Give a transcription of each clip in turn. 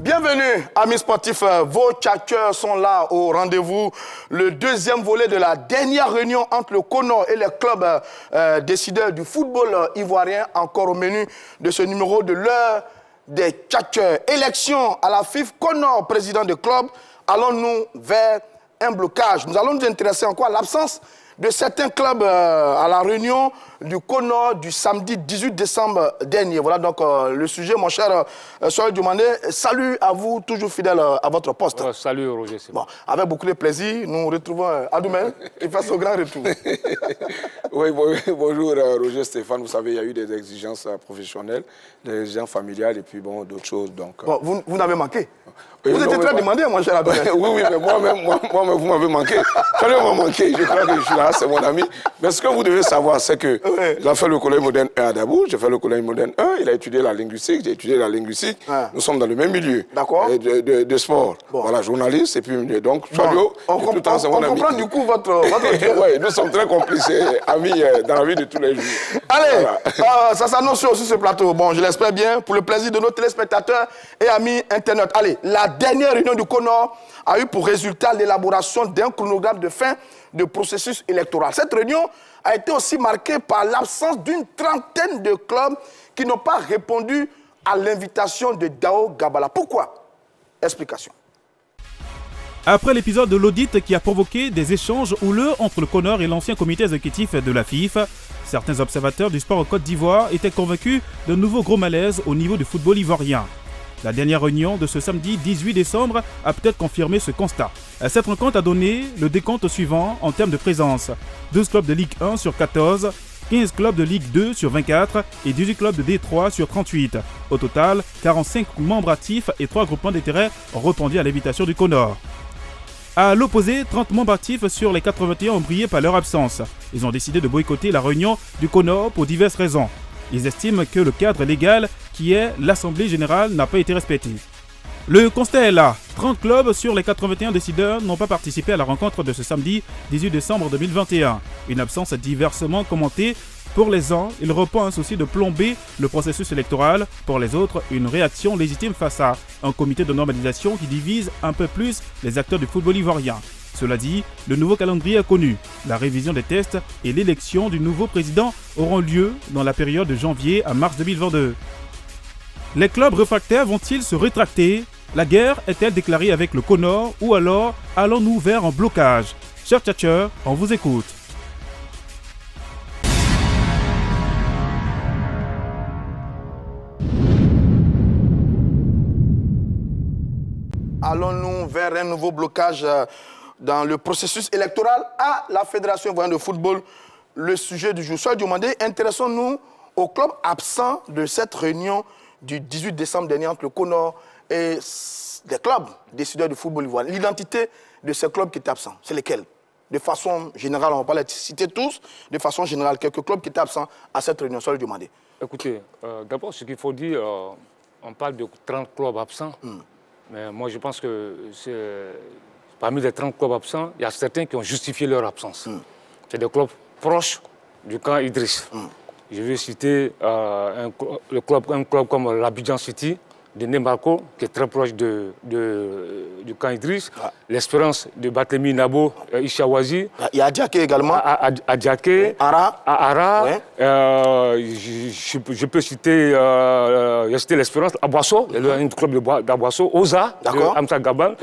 Bienvenue, amis sportifs. Vos tchatcheurs sont là au rendez-vous. Le deuxième volet de la dernière réunion entre le CONOR et les clubs décideurs du football ivoirien, encore au menu de ce numéro de l'heure des tchatcheurs. Élection à la FIF, CONOR, président de club. Allons-nous vers un blocage? Nous allons nous intéresser encore à l'absence de certains clubs à la réunion du CONOR du samedi 18 décembre dernier. Voilà donc le sujet, mon cher Soleil Diomandé. Salut à vous, toujours fidèle à votre poste. Salut Roger. Bon, avec beaucoup de plaisir, nous retrouvons Adoumel qui fait son grand retour. Oui, bonjour Roger Stéphane. Vous savez, il y a eu des exigences professionnelles, des exigences familiales et puis bon, d'autres choses. Donc, bon, vous n'avez manqué. Vous étiez très demandé, mon cher Adoumel. Oui, mais moi-même, vous m'avez manqué. Fallait m'en manquer. Je crois que je suis là, c'est mon ami. Mais ce que vous devez savoir, c'est que j'ai fait le collège moderne 1 à Dabou, j'ai fait le collège moderne 1, il a étudié la linguistique, j'ai étudié la linguistique. Nous sommes dans le même milieu de sport. Bon. Voilà, journaliste et puis donc, on comprend du coup votre oui, nous sommes très complices, amis dans la vie de tous les jours. Allez, voilà. Ça s'annonce sur ce plateau. Bon, je l'espère bien, pour le plaisir de nos téléspectateurs et amis internautes. Allez, la dernière réunion du CONOR a eu pour résultat l'élaboration d'un chronogramme de fin de processus électoral. Cette réunion a été aussi marquée par l'absence d'une trentaine de clubs qui n'ont pas répondu à l'invitation de Dao Gabala. Pourquoi? Explication. Après l'épisode de l'audit qui a provoqué des échanges houleux entre le CONOR et l'ancien comité exécutif de la FIF, certains observateurs du sport en Côte d'Ivoire étaient convaincus de nouveaux gros malaises au niveau du football ivoirien. La dernière réunion de ce samedi 18 décembre a peut-être confirmé ce constat. Cette rencontre a donné le décompte suivant en termes de présence. 12 clubs de Ligue 1 sur 14, 15 clubs de Ligue 2 sur 24 et 18 clubs de D3 sur 38. Au total, 45 membres actifs et 3 groupements d'intérêt ont répondu à l'invitation du CONOR. À l'opposé, 30 membres actifs sur les 81 ont brillé par leur absence. Ils ont décidé de boycotter la réunion du CONOR pour diverses raisons. Ils estiment que le cadre légal qui est l'Assemblée générale n'a pas été respecté. Le constat est là. 30 clubs sur les 81 décideurs n'ont pas participé à la rencontre de ce samedi 18 décembre 2021. Une absence diversement commentée. Pour les uns, il répond à un souci de plomber le processus électoral. Pour les autres, une réaction légitime face à un comité de normalisation qui divise un peu plus les acteurs du football ivoirien. Cela dit, le nouveau calendrier est connu. La révision des tests et l'élection du nouveau président auront lieu dans la période de janvier à mars 2022. Les clubs réfractaires vont-ils se rétracter? La guerre est-elle déclarée avec le CONOR ou alors allons-nous vers un blocage? Chers tchatcheurs, on vous écoute. Allons-nous vers un nouveau blocage dans le processus électoral à la Fédération ivoirienne de football? Le sujet du jour. Soyez demandé, intéressons-nous aux clubs absents de cette réunion du 18 décembre dernier entre le CONOR et des clubs décideurs du football ivoirien. L'identité de ces clubs qui étaient absents, c'est lesquels? De façon générale, on ne va pas les citer tous, de façon générale, quelques clubs qui étaient absents à cette réunion. Soyez demandé. Écoutez, d'abord, ce qu'il faut dire, on parle de 30 clubs absents. Mais moi, je pense que parmi les 30 clubs absents, il y a certains qui ont justifié leur absence. C'est des clubs proches du camp Idriss. Je vais citer un club comme l'Abidjan City, de Nembarko, qui est très proche du camp Idriss. L'Espérance de Barthélemy Nabo, Ishawazi. Il y a Adjaké également. Adjaké. Ara. Ouais. Je peux citer, l'Espérance, Aboasso, un club d'Aboasso, Oza, de Amsa Gabal.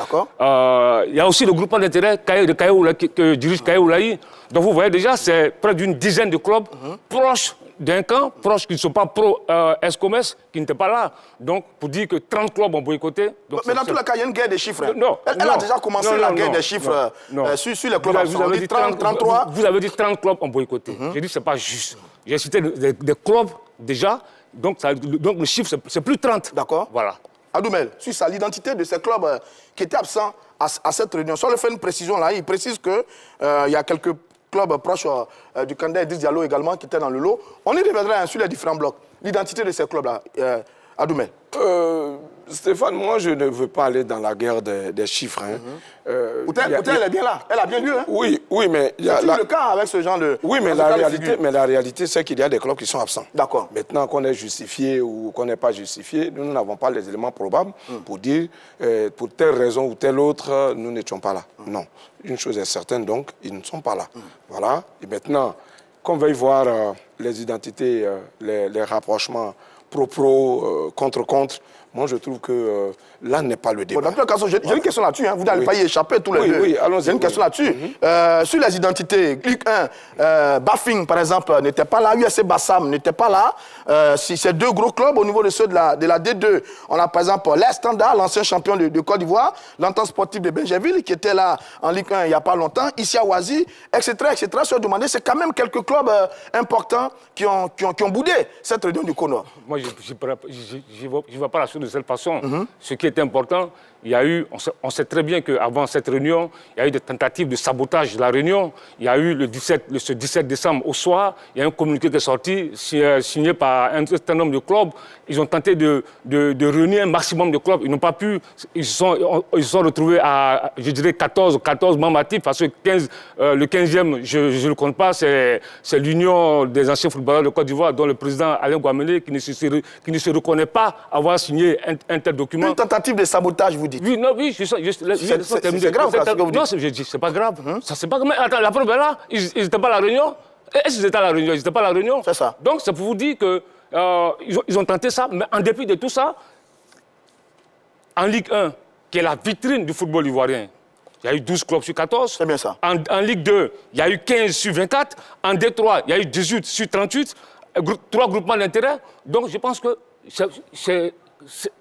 Il y a aussi le groupement d'intérêt que dirige Kaye Oulaï. Donc vous voyez déjà, c'est près d'une dizaine de clubs proches d'un camp, proches qui ne sont pas pro-Escomes, qui n'étaient pas là. Donc, pour dire que 30 clubs ont boycotté... Mais dans tous les cas, il y a une guerre des chiffres. Elle a déjà commencé la guerre des chiffres sur les clubs. Vous avez dit 30, 33. Vous avez dit 30 clubs ont boycotté. J'ai dit que ce n'est pas juste. J'ai cité des clubs déjà, donc le chiffre, c'est plus 30. D'accord. Voilà. Adoumel, sur ça, l'identité de ces clubs qui étaient absents à cette réunion. Sur le fait une précision là, il précise qu'il y a quelques clubs proches du candidat Idriss Diallo également qui étaient dans le lot. On y reviendra sur les différents blocs. L'identité de ces clubs-là, Adoumel. Stéphane, moi, je ne veux pas aller dans la guerre des chiffres. Hein. Pourtant, elle est bien là. Elle a bien lieu. Hein. Oui, mais... C'est le cas avec ce genre de... Oui, mais la réalité, c'est qu'il y a des clubs qui sont absents. D'accord. Maintenant, qu'on est justifié ou qu'on n'est pas justifié, nous n'avons pas les éléments probables pour dire, pour telle raison ou telle autre, nous n'étions pas là. Non. Une chose est certaine, donc, ils ne sont pas là. Voilà. Et maintenant, qu'on veuille voir les identités, les rapprochements pro-pro, contre-contre, moi, je trouve que là n'est pas le débat. Bon, dans tous les cas, j'ai une question là-dessus. Hein. Vous n'allez pas y échapper tous les deux. Oui, allons-y. J'ai une question là-dessus. Sur les identités, Ligue 1, Bafing, par exemple, n'était pas là. USC Bassam n'était pas là. Si ces deux gros clubs au niveau de ceux de la D2, on a par exemple les Standards, l'ancien champion de Côte d'Ivoire, l'entente sportive de Benjerville, qui était là en Ligue 1 il n'y a pas longtemps, ici à Oisy, etc. Se demander, c'est quand même quelques clubs importants qui ont boudé cette réunion du Conor. Moi, je ne vois pas la chose de cette façon. Ce qui est important, il y a eu, on sait très bien qu'avant cette réunion, il y a eu des tentatives de sabotage de la réunion. Il y a eu ce 17 décembre au soir, il y a un communiqué qui est sorti, signé par un certain nombre de clubs. Ils ont tenté de réunir un maximum de clubs. Ils n'ont pas pu. Ils se sont retrouvés à, je dirais, 14 membres actifs, parce que le 15e, je ne le compte pas, c'est l'Union des anciens footballeurs de Côte d'Ivoire, dont le président Alain Guaméné, qui ne se reconnaît pas avoir signé un tel document. Une tentative de sabotage, vous dites? Oui, non, oui, c'est grave, ça, ce que vous dites. Non, je dis, c'est pas grave. Ça, c'est pas grave. Mais attends, la preuve est là, ils n'étaient pas à la réunion. Est-ce qu'ils étaient à la réunion? Ils n'étaient pas à la réunion. C'est ça. Donc, c'est pour vous dire que ils ont tenté ça, mais en dépit de tout ça, en Ligue 1, qui est la vitrine du football ivoirien, il y a eu 12 clubs sur 14. C'est bien ça. En Ligue 2, il y a eu 15 sur 24. En D3, il y a eu 18 sur 38. 3 groupements d'intérêt. Donc, je pense que c'est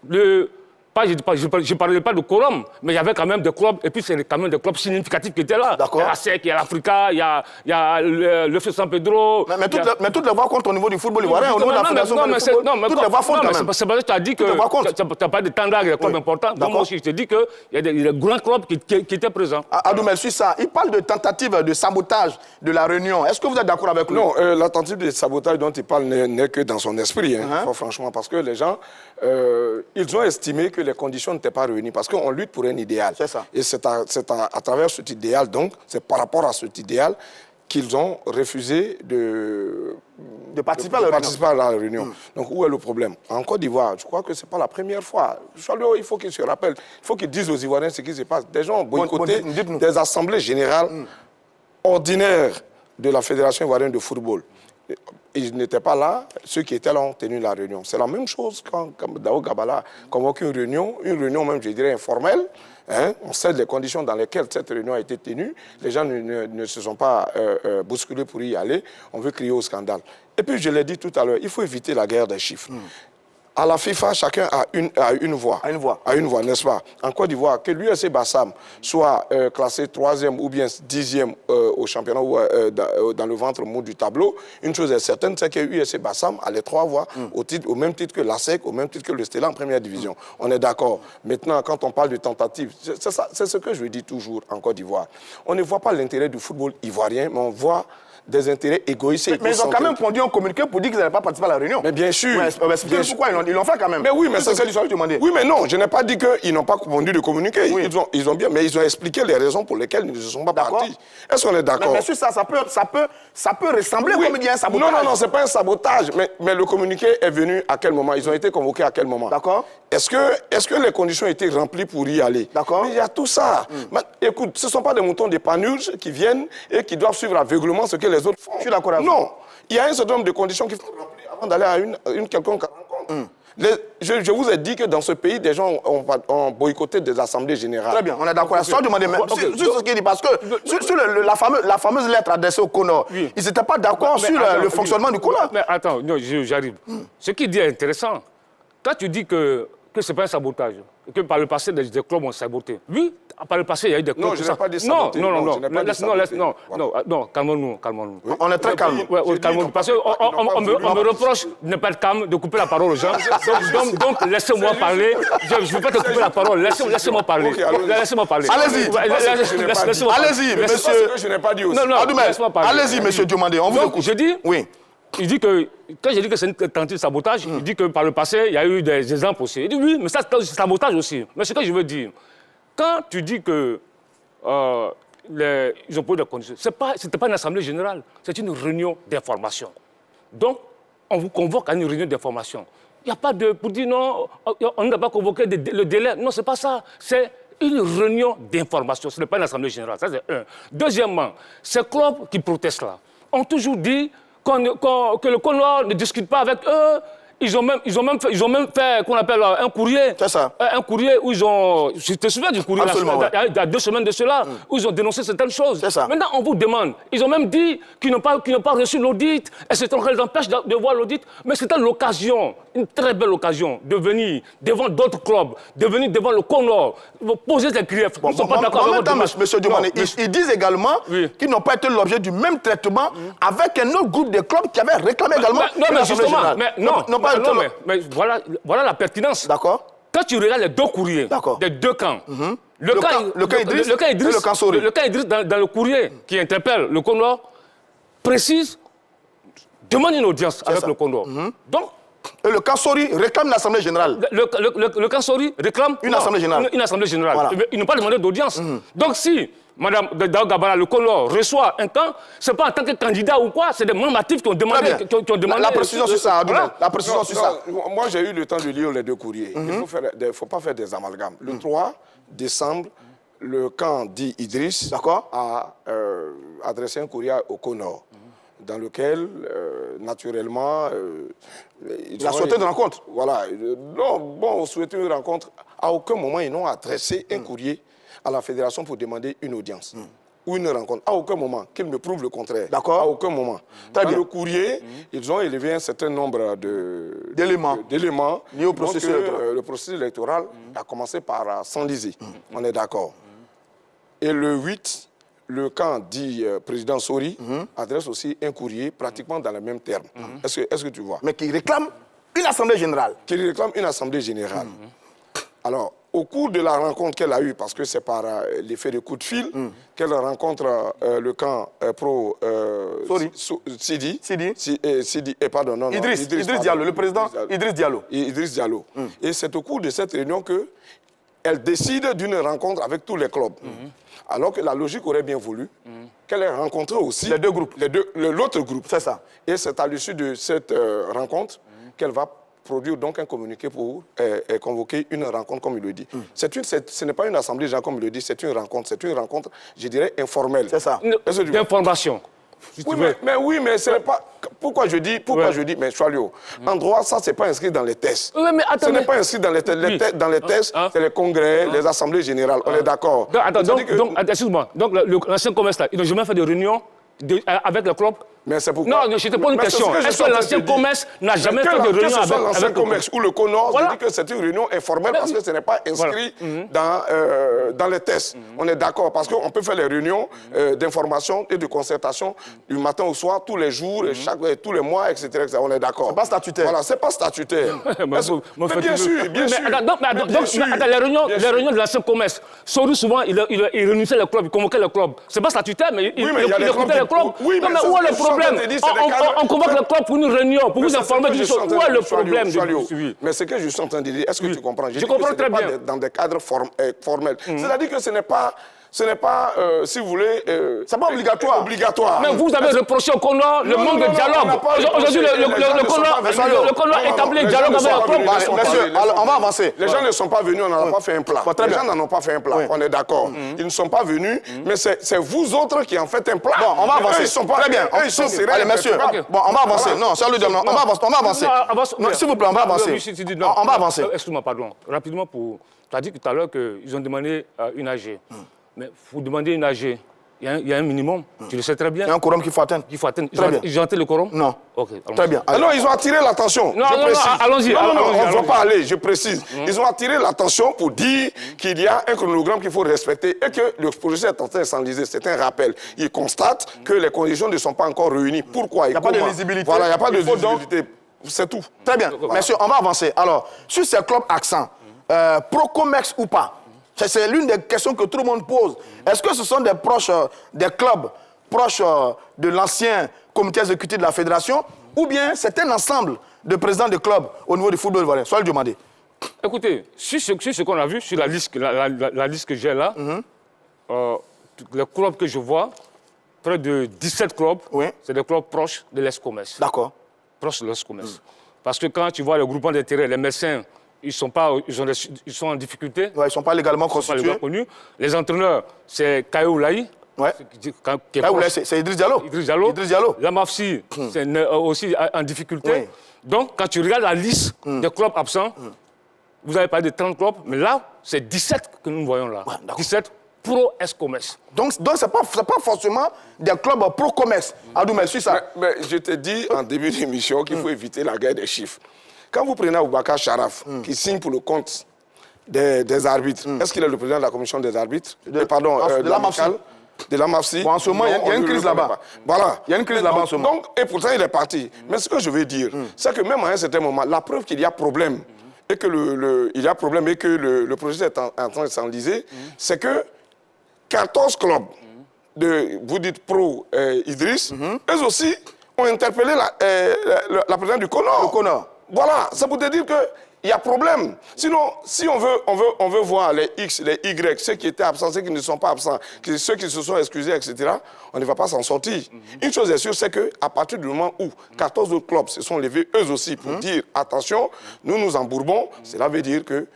le... Je ne parlais pas de quorum, mais il y avait quand même des clubs, et puis c'est quand même des clubs significatifs qui étaient là. D'accord. Il y a la SEC, il y a l'Africa, il y a le FC San Pedro. Mais toutes les voix comptent au niveau du football ivoirien, au niveau de la Fédération de football. Toutes les voix comptent quand même. C'est parce que tu as dit que tu n'as pas de standard des clubs importants. Donc moi aussi, je te dis qu'il y a des grands clubs qui étaient présents. Adoumel, sur ça, il parle de tentative de sabotage de la réunion. Est-ce que vous êtes d'accord avec lui? Non, la tentative de sabotage dont il parle n'est que dans son esprit, franchement, parce que les gens, ils ont estimé que les conditions n'étaient pas réunies, parce qu'on lutte pour un idéal. C'est ça. Et c'est à travers cet idéal, donc, c'est par rapport à cet idéal qu'ils ont refusé de participer à la réunion. Donc, où est le problème? En Côte d'Ivoire, je crois que ce n'est pas la première fois. Il faut qu'ils se rappellent, il faut qu'ils disent aux Ivoiriens ce qui se passe. Des gens ont boycotté des assemblées générales ordinaires de la Fédération ivoirienne de football. Ils n'étaient pas là, ceux qui étaient là ont tenu la réunion. C'est la même chose quand Dao Gabala convoque une réunion même, je dirais, informelle. On sait les conditions dans lesquelles cette réunion a été tenue. Les gens ne se sont pas bousculés pour y aller. On veut crier au scandale. Et puis, je l'ai dit tout à l'heure, il faut éviter la guerre des chiffres. À la FIFA, chacun a une voix. A une voix, n'est-ce pas? En Côte d'Ivoire, que l'USC Bassam soit classé 3e ou bien 10e au championnat ou dans le ventre mou du tableau, une chose est certaine, c'est que l'USC Bassam a les 3 voix au même titre que l'ASEC, au même titre que le Stella en première division. On est d'accord. Maintenant, quand on parle de tentative, c'est ce que je dis toujours en Côte d'Ivoire. On ne voit pas l'intérêt du football ivoirien, mais on voit des intérêts égoïstes. Mais ils ont quand même pondu un communiqué pour dire qu'ils n'allaient pas participer à la réunion. Mais bien sûr. Pourquoi ils l'ont fait quand même? Mais oui, mais c'est ce que je demandais. Oui, mais non, je n'ai pas dit qu'ils n'ont pas pondu de communiqué. Oui. Ils ont bien, mais ils ont expliqué les raisons pour lesquelles ils ne se sont pas partis. Est-ce qu'on est d'accord? Mais sur ça peut ressembler comme il dit un sabotage. Non, c'est pas un sabotage. Mais le communiqué est venu à quel moment? Ils ont été convoqués à quel moment? D'accord. Est-ce que les conditions étaient remplies pour y aller? D'accord. Mais il y a tout ça. Mais, écoute, ce ne sont pas des moutons d'épanouge qui viennent et qui doivent suivre aveuglement ce que les autres font. Je suis d'accord avec vous. Non. Il y a un certain nombre de conditions qu'il faut remplir avant d'aller à une quelconque rencontre. Je vous ai dit que dans ce pays, des gens ont boycotté des assemblées générales. Très bien, on est d'accord. Sans demander même. Sur ce qu'il dit, parce que sur la fameuse lettre adressée au Conor, ils n'étaient pas d'accord sur le fonctionnement du Conor. Mais attends, j'arrive. Ce qu'il dit est intéressant. Toi, tu dis que ce n'est pas un sabotage, que par le passé, des clubs ont saboté. Oui, par le passé, il y a eu des clubs... Non, je n'ai pas dit saboter. Non, calmons-nous. Oui. On est très calme. Calmons-nous, parce qu'on me reproche de ne pas être calme, de couper la parole aux gens. Donc laissez-moi parler. Je ne veux pas te couper la parole. Laissez-moi parler. Laissez-moi parler. Allez-y. Allez-y, monsieur... Je n'ai pas dit aussi. Allez-y, monsieur Diomandé, on vous écoute. Je dis... Oui. il dit que, quand j'ai dit que c'est une tentative de sabotage, il dit que par le passé, il y a eu des exemples aussi. Il dit oui, mais ça c'est sabotage aussi. Mais ce que je veux dire, quand tu dis que ils ont posé des conditions, c'était pas une assemblée générale, c'est une réunion d'information. Donc, on vous convoque à une réunion d'information. Il n'y a pas de... Pour dire non, on n'a pas convoqué le délai. Non, c'est pas ça. C'est une réunion d'information. Ce n'est pas une assemblée générale. Ça, c'est un. Deuxièmement, ces clubs qui protestent là ont toujours dit que le CONOR ne discute pas avec eux. Ils ont même fait qu'on appelle un courrier. C'est ça. Un courrier où ils ont... Je te souviens du courrier il y a 2 semaines de cela, où ils ont dénoncé certaines choses. C'est ça. Maintenant, on vous demande. Ils ont même dit qu'ils n'ont pas reçu l'audit. Et c'est ce qui les empêche de voir l'audit. Mais c'était l'occasion, une très belle occasion, de venir devant d'autres clubs, de venir devant le CONOR, poser des griefs. Ils ne sont pas d'accord avec votre démarche. Monsieur Diomané, ils disent également qu'ils n'ont pas été l'objet du même traitement avec un autre groupe de clubs qui avait réclamé également l'Assemblée générale. Mais voilà la pertinence. D'accord. Quand tu regardes les 2 courriers des 2 camps, le camp Idriss et le camp Sori. Le camp Idriss, dans le courrier qui interpelle le CONOR, précise, demande une audience avec le CONOR. Donc, et le camp Sori réclame l'Assemblée générale. Le camp Sori réclame une Assemblée générale. Une Assemblée générale. Voilà. Ils n'ont pas demandé d'audience. Donc si Mme Dao Gabara, le CONOR, reçoit un camp, ce n'est pas en tant que candidat ou quoi, c'est des membres actifs qui ont demandé... La précision sur ça, Abdoulaye. La précision sur ça. Moi, j'ai eu le temps de lire les 2 courriers. Il ne faut pas faire des amalgames. Le 3 décembre, le camp dit Idriss a adressé un courrier au CONOR, dans lequel, naturellement... il a souhaité une rencontre. Voilà. Non, bon, souhaité une rencontre. À aucun moment, ils n'ont adressé un courrier à la fédération pour demander une audience ou une rencontre. À aucun moment, qu'ils me prouvent le contraire. D'accord. À aucun moment. Dans le courrier, ils ont élevé un certain nombre d'éléments liés au processus électoral. Le processus électoral a commencé par s'enliser. On est d'accord. Et le 8, le camp dit président Sori adresse aussi un courrier pratiquement dans les mêmes termes. Est-ce que tu vois? Mais qui réclame une Assemblée générale. Qui réclame une Assemblée générale. Alors, au cours de la rencontre qu'elle a eue, parce que c'est par l'effet de coup de fil qu'elle rencontre le camp pro Sidi. Pardon, non, Idriss Diallo, le président Idriss Diallo. Idriss Diallo. Et c'est au cours de cette réunion qu'elle décide d'une rencontre avec tous les clubs. Alors que la logique aurait bien voulu qu'elle ait rencontré aussi les 2 groupes. L'autre groupe. C'est ça. Et c'est à l'issue de cette rencontre qu'elle va produire donc un communiqué pour convoquer une rencontre, comme il le dit. Ce n'est pas une assemblée, genre, comme il le dit, c'est une rencontre. C'est une rencontre, je dirais, informelle. C'est ça. D'information. Oui, mais ce n'est pas... Pourquoi je dis, mais Choualio, en droit, ça, ce n'est pas inscrit dans les tests. Oui, mais attends, ce n'est pas inscrit dans les tests. Dans les tests, c'est les congrès, les assemblées générales. On est d'accord. Excuse-moi. Donc, l'ancien commerce, là, ils n'ont jamais fait de réunion avec le club? Mais c'est pourquoi... Non, je te pose une question. Est-ce que l'ancien commerce n'a jamais fait de réunion avec le club? Que ce soit l'ancien commerce ou le CONOR, je dis que c'est une réunion informelle parce que ce n'est pas inscrit dans les tests. On est d'accord, parce qu'on peut faire les réunions d'information et de concertation du matin au soir, tous les jours, tous les mois, etc. On est d'accord. C'est pas statutaire. Voilà, c'est pas statutaire. Bien sûr. Les réunions de l'ancien commerce, souvent, il réunissait les clubs, il convoquait les clubs. C'est pas statutaire, mais il écoutait les clubs. Oui, mais où est le problème? On convoque le club pour une réunion, pour vous informer d'une chose. Où est le problème de suivi? Mais ce que je suis en train de dire, est-ce que tu comprends? Je comprends très bien. Dans des cadres formels. C'est-à-dire que ce n'est pas, si vous voulez... c'est pas obligatoire. Mais vous avez reproché au CONOR le manque de dialogue. Aujourd'hui, le CONOR établit un dialogue avec le club. Monsieur, on va avancer. Les gens ne sont pas venus, on n'en a pas fait un plat. Les gens n'en ont pas fait un plat, on est d'accord. Ils ne sont pas venus, mais c'est vous autres qui en faites un plat. Bon, on va avancer. Très bien. Allez, monsieur. Bon, on va avancer. Non, Charles Diamant, on va avancer. S'il vous plaît, on va avancer. On va avancer. Excuse-moi, pardon. Rapidement, tu as dit tout à l'heure qu'ils ont demandé une AG. Mais vous demandez une AG, il y a un minimum, tu le sais très bien. Il y a un quorum qu'il faut atteindre. Ils ont atteint le quorum? Non. Ok. Très bien. Alors, ils ont attiré l'attention. Non, allons-y. Non, on ne va pas aller, je précise. Ils ont attiré l'attention pour dire qu'il y a un chronogramme qu'il faut respecter et que le projet est en train de s'enliser. C'est un rappel. Ils constatent que les conditions ne sont pas encore réunies. Pourquoi? Il n'y a pas de visibilité. Voilà, il n'y a pas de visibilité. C'est tout. Très bien. Messieurs, on va avancer. Alors, sur ces clubs accents, pro-comex ou pas, c'est l'une des questions que tout le monde pose. Est-ce que ce sont des proches des clubs, proches de l'ancien comité exécutif de la fédération, ou bien c'est un ensemble de présidents de clubs au niveau du football ivoirien? Soyez le demander. Écoutez, sur ce qu'on a vu, sur la liste, la liste que j'ai là, les clubs que je vois, près de 17 clubs, c'est des clubs proches de l'ESCOMES. D'accord. Proches de l'ESCOMES. Parce que quand tu vois le groupement d'intérêt, les médecins, ils sont en difficulté. Ouais, ils ne sont pas légalement constitués. Ils sont pas légalement connus. Les entraîneurs, c'est Kayo Oulaï. Ouais. C'est Idriss Diallo. Idriss Diallo. Idriss Diallo. La MAFSI, c'est aussi en difficulté. Oui. Donc, quand tu regardes la liste des clubs absents, vous avez parlé de 30 clubs, mais là, c'est 17 que nous voyons là. Ouais, 17 pro-ESCOMES. Donc ce n'est pas forcément des clubs pro-commerce. Adou, mais ça. Mais je te dis en début d'émission qu'il faut éviter la guerre des chiffres. Quand vous prenez Aboubakar Sharaf, qui signe pour le compte des arbitres, est-ce qu'il est le président de la commission des arbitres? Pardon, de la MAFSI. De la MAFSI. Bon, en ce moment, il y a une crise là-bas. Voilà. Il y a une crise là-bas en ce moment. Donc, et pourtant, il est parti. Mais ce que je veux dire, c'est que même à un certain moment, la preuve qu'il y a problème, et que le projet est en train de s'enliser, c'est que 14 clubs, vous dites pro-Idriss, eux aussi ont interpellé la présidente du Conor. Le Conor. Voilà, ça veut dire qu'il y a problème. Sinon, si on veut voir les X, les Y, ceux qui étaient absents, ceux qui ne sont pas absents, ceux qui se sont excusés, etc., on ne va pas s'en sortir. Une chose est sûre, c'est qu'à partir du moment où 14 autres clubs se sont levés, eux aussi, pour dire, attention, nous embourbons, cela veut dire qu'il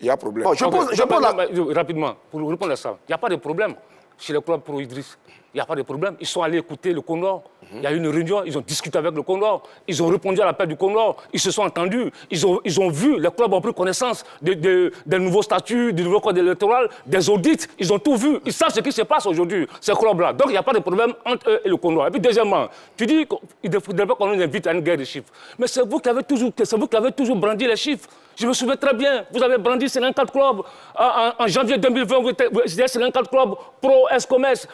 y a problème. Bon, je pose rapidement, pour répondre à ça, il n'y a pas de problème chez les clubs pro-Idriss. Il n'y a pas de problème. Ils sont allés écouter le Conor. Il y a eu une réunion, ils ont discuté avec le Conor. Ils ont répondu à l'appel du Conor. Ils se sont entendus. Ils ont vu, les clubs ont pris connaissance des nouveaux statuts, du nouveau code électoral, des audits. Ils ont tout vu. Ils savent ce qui se passe aujourd'hui, ces clubs-là. Donc, il n'y a pas de problème entre eux et le Conor. Et puis, deuxièmement, tu dis qu'il ne faudrait pas qu'on nous invite à une guerre de chiffres. Mais c'est vous qui avez toujours brandi les chiffres. Je me souviens très bien, vous avez brandi 54 clubs. En janvier 2020, vous étiez 54 clubs pro-ESCOMES.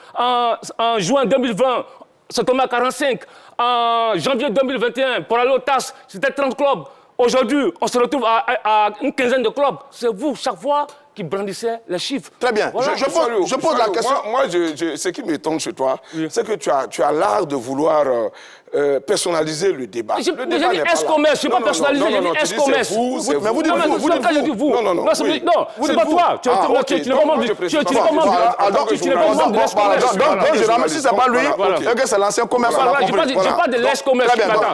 En juin 2020, c'est tombé à 45. En janvier 2021, pour aller au TAS, c'était 30 clubs. Aujourd'hui, on se retrouve à une quinzaine de clubs. C'est vous, chaque fois, qui brandissez les chiffres. Très bien. Voilà. Je pose la question. Moi, ce qui m'étonne chez toi, c'est que tu as l'art de vouloir personnaliser le débat. J'ai dit ESCOMES, je ne suis pas personnalisé, j'ai dit ESCOMES. Mais vous dites vous. Non, c'est pas toi. Tu n'es pas membre de l'ESCOMES. Donc, je ramène, si ce n'est pas lui, et que c'est l'ancien commerçant. Je ne parle pas de l'ESCOMES.